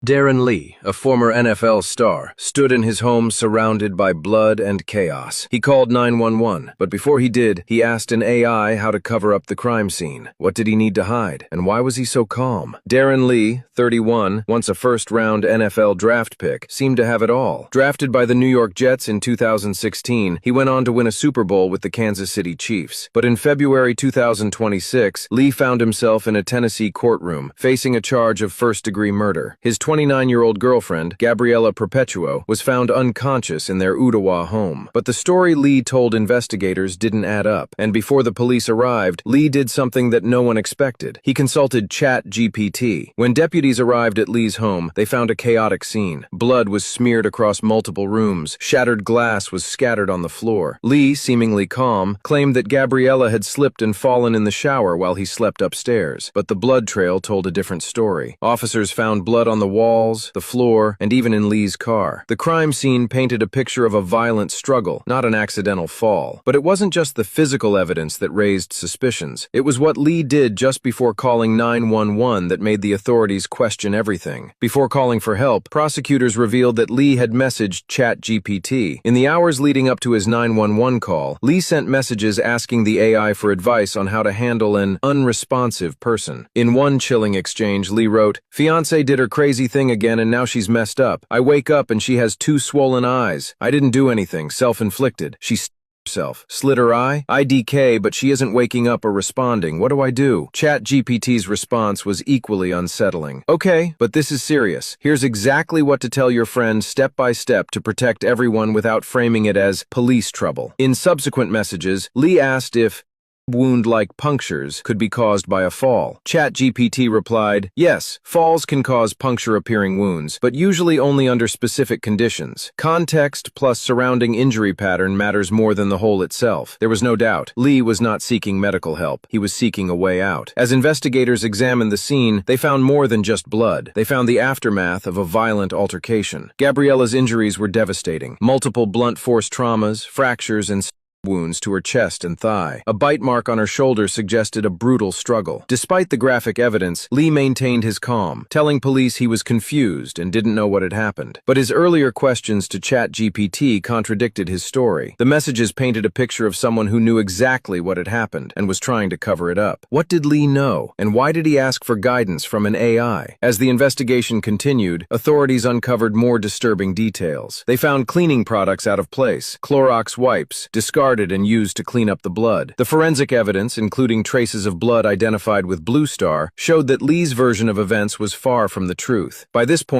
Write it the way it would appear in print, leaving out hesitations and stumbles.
Darren Lee, a former NFL star, stood in his home surrounded by blood and chaos. He called 911, but before he did, he asked an AI how to cover up the crime scene. What did he need to hide, and why was he so calm? Darren Lee, 31, once a first-round NFL draft pick, seemed to have it all. Drafted by the New York Jets in 2016, he went on to win a Super Bowl with the Kansas City Chiefs. But in February 2026, Lee found himself in a Tennessee courtroom, facing a charge of first-degree murder. His 29-year-old girlfriend, Gabriella Perpetuo, was found unconscious in their Ottawa home. But the story Lee told investigators didn't add up, and before the police arrived, Lee did something that no one expected. He consulted ChatGPT. When deputies arrived at Lee's home, they found a chaotic scene. Blood was smeared across multiple rooms. Shattered glass was scattered on the floor. Lee, seemingly calm, claimed that Gabriella had slipped and fallen in the shower while he slept upstairs. But the blood trail told a different story. Officers found blood on the walls, the floor, and even in Lee's car. The crime scene painted a picture of a violent struggle, not an accidental fall. But it wasn't just the physical evidence that raised suspicions. It was what Lee did just before calling 911 that made the authorities question everything. Before calling for help, prosecutors revealed that Lee had messaged ChatGPT. In the hours leading up to his 911 call, Lee sent messages asking the AI for advice on how to handle an unresponsive person. In one chilling exchange, Lee wrote, "Fiancé did her crazy thing again and now she's messed up. I wake up and she has 2 swollen eyes. I didn't do anything, self-inflicted. She herself. Slit her eye? IDK, but she isn't waking up or responding. What do I do?" ChatGPT's response was equally unsettling. "Okay, but this is serious. Here's exactly what to tell your friend step by step to protect everyone without framing it as police trouble." In subsequent messages, Lee asked if wound-like punctures could be caused by a fall. ChatGPT replied, "Yes, falls can cause puncture-appearing wounds, but usually only under specific conditions. Context plus surrounding injury pattern matters more than the hole itself." There was no doubt. Lee was not seeking medical help. He was seeking a way out. As investigators examined the scene, they found more than just blood. They found the aftermath of a violent altercation. Gabriella's injuries were devastating. Multiple blunt force traumas, fractures, and wounds to her chest and thigh. A bite mark on her shoulder suggested a brutal struggle. Despite the graphic evidence, Lee maintained his calm, telling police he was confused and didn't know what had happened. But his earlier questions to ChatGPT contradicted his story. The messages painted a picture of someone who knew exactly what had happened and was trying to cover it up. What did Lee know, and why did he ask for guidance from an AI? As the investigation continued, authorities uncovered more disturbing details. They found cleaning products out of place, Clorox wipes, discarded and used to clean up the blood. The forensic evidence, including traces of blood identified with Blue Star, showed that Lee's version of events was far from the truth. By this point,